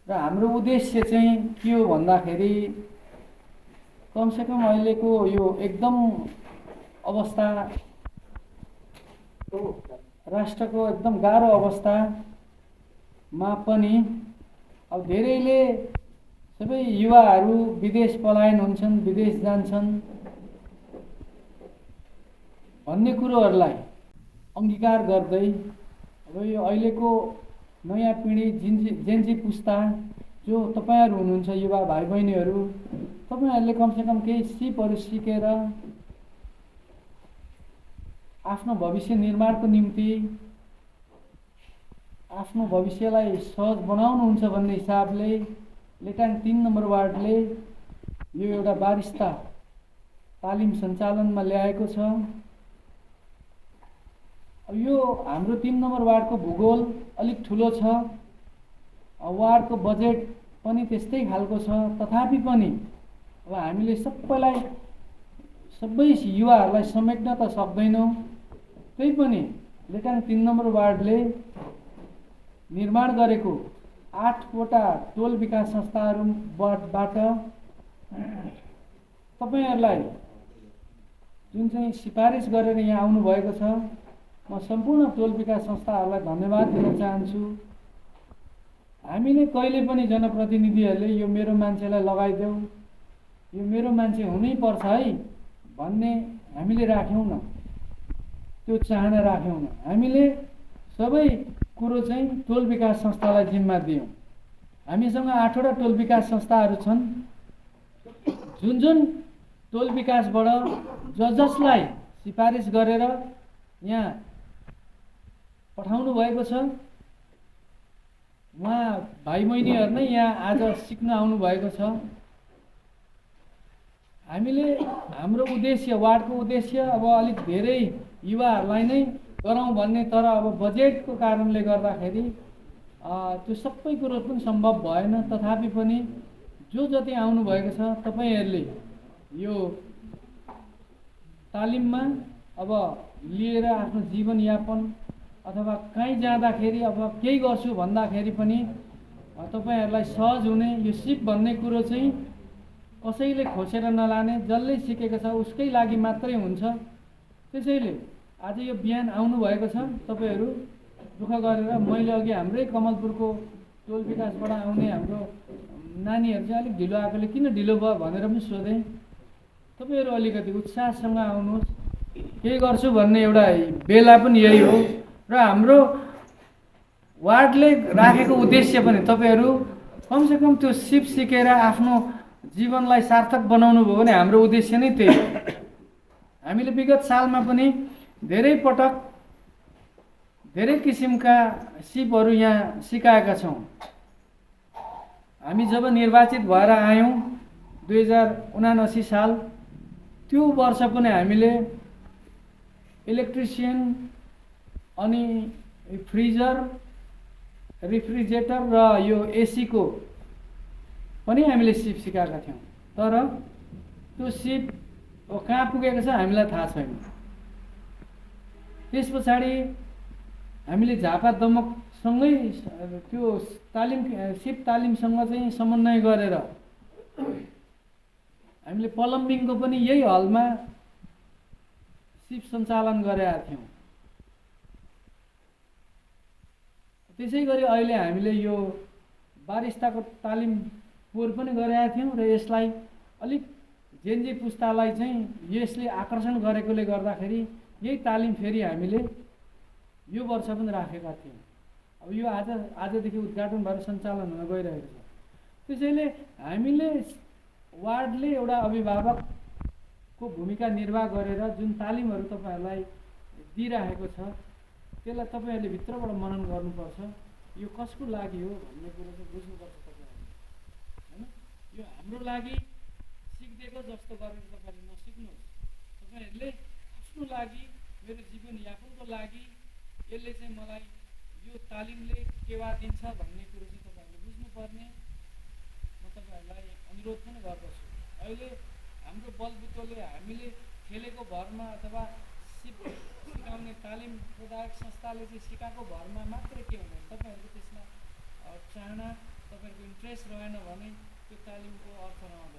र हाम्रो उद्देश्य चाहिँ के हो भन्दाखेरि कमसेकम अहिलेको यो एकदम अवस्था राष्ट्रको एकदम गाह्रो अवस्थामा पनि अब धेरैले सबै युवाहरू विदेश पलायन हुन्छन्, विदेश जान्छन् भन्ने कुरोहरूलाई अङ्गीकार गर्दै अब यो अहिलेको नयाँ पिँढी जेन्जी पुस्ता जो तपाईँहरू हुनुहुन्छ युवा भाइ बहिनीहरू, तपाईँहरूले कमसेकम केही सिपहरू सिकेर आफ्नो भविष्य निर्माणको निम्ति आफ्नो भविष्यलाई सहज बनाउनुहुन्छ भन्ने हिसाबले लेटाङ 3 नम्बर वार्डले यो एउटा बारिस्ता तालिम सञ्चालनमा ल्याएको छ। यो हाम्रो 3 नम्बर वार्डको भूगोल अलिक ठुलो छ, वार्डको बजेट पनि त्यस्तै खालको छ, तथापि पनि अब हामीले सबै युवाहरूलाई समेट्न त सक्दैनौँ। त्यही पनि लेटाङ 3 नम्बर वार्डले निर्माण गरेको 8वटा टोल विकास संस्थाहरूबाट तपाईँहरूलाई जुन चाहिँ सिफारिस गरेर यहाँ आउनुभएको छ, म सम्पूर्ण टोल विकास संस्थाहरूलाई धन्यवाद दिन चाहन्छु। हामीले कहिले पनि जनप्रतिनिधिहरूले यो मेरो मान्छेलाई लगाइदेऊ, यो मेरो मान्छे हुनैपर्छ है भन्ने हामीले राख्यौँ न, त्यो चाहना राख्यौँ न। हामीले सबै कुरो चाहिँ टोल विकास संस्थालाई जिम्मा दियौँ। हामीसँग 8वटा टोल विकास संस्थाहरू छन्। जुन टोल विकासबाट जसलाई सिफारिस गरेर यहाँ पठाउनु भएको छ, उहाँ भाइ बहिनीहरू नै यहाँ आज सिक्न आउनु भएको छ। हामीले हाम्रो उद्देश्य, वार्डको उद्देश्य अब अलिक धेरै युवाहरूलाई नै गरौँ भन्ने, तर अब बजेटको कारणले गर्दाखेरि त्यो सबै कुरो पनि सम्भव भएन। तथापि पनि जो जति आउनुभएको छ तपाईँहरूले यो तालिममा अब लिएर आफ्नो जीवनयापन अथवा कहीँ जाँदाखेरि अब केही गर्छु भन्दाखेरि पनि तपाईँहरूलाई सहज हुने यो सिप भन्ने कुरो चाहिँ कसैले खोसेर नलाने, जसले सिकेको छ उसकै लागि मात्रै हुन्छ। त्यसैले आज यो बिहान आउनुभएको छ तपाईँहरू दुःख गरेर। मैले अघि हाम्रै कमलपुरको टोल विकासबाट आउने हाम्रो नानीहरू चाहिँ अलिक ढिलो आएकोले किन ढिलो भयो भनेर पनि सोधेँ। तपाईँहरू अलिकति उत्साहसँग आउनुहोस्, केही गर्छु भन्ने एउटा बेला पनि यही हो। र हाम्रो वार्डले राखेको उद्देश्य पनि तपाईँहरू कमसेकम त्यो सिप सिकेर आफ्नो जीवनलाई सार्थक बनाउनु भयो भने हाम्रो उद्देश्य नै त्यही हो। हामीले विगत सालमा पनि धेरै पटक धेरै किसिमका सिपहरू यहाँ सिकाएका छौँ। हामी जब निर्वाचित भएर आयौँ 2079 साल, त्यो वर्ष पनि हामीले इलेक्ट्रिसियन अनि फ्रिजर, रेफ्रिजरेटर र यो एसी को पनि हामीले सिप सिकाएका थियौँ। तर त्यो सिप कहाँ पुगेको छ हामीलाई थाहा छैन। त्यस पछाडि हामीले झापा दमकसँगै त्यो सिप तालिमसँग चाहिँ समन्वय गरेर हामीले प्लम्बिङको पनि यही हलमा सिप सञ्चालन गरेका थियौँ। त्यसै गरी अहिले हामीले यो बारिस्ताको तालिम पोर पनि गरेका थियौँ र यसलाई अलिक जेन्जी पुस्तालाई चाहिँ यसले आकर्षण गरेकोले गर्दाखेरि यही तालिम फेरि हामीले यो वर्ष पनि राखेका थियौँ। अब यो आजदेखि उद्घाटन भएर सञ्चालन हुन गइरहेको छ। त्यसैले हामीले वार्डले एउटा अभिभावकको भूमिका निर्वाह गरेर जुन तालिमहरू तपाईँहरूलाई दिइराखेको छ त्यसलाई तपाईँहरूले भित्रबाट मनन गर्नुपर्छ। यो कसको लागि हो भन्ने कुरो चाहिँ बुझ्नुपर्छ तपाईँहरूले, हैन? यो हाम्रो लागि सिक्दिएको जस्तो गरेर तपाईँहरूले नसिक्नुहोस्। तपाईँहरूले आफ्नो लागि, मेरो जीवनयापनको लागि यसले चाहिँ मलाई यो तालिमले टेवा दिन्छ भन्ने कुरो चाहिँ तपाईँहरूले बुझ्नुपर्ने म तपाईँहरूलाई अनुरोध पनि गर्दछु। अहिले हाम्रो बलबुतोले हामीले खेलेको भरमा अथवा सिकाउने तालिम प्रदायक संस्थाले चाहिँ सिकाएको भरमा मात्र के हुँदैन, तपाईँहरूको त्यसमा चाहना तपाईँको इन्ट्रेस्ट रहेन भने त्यो तालिमको अर्थ रहँदैन।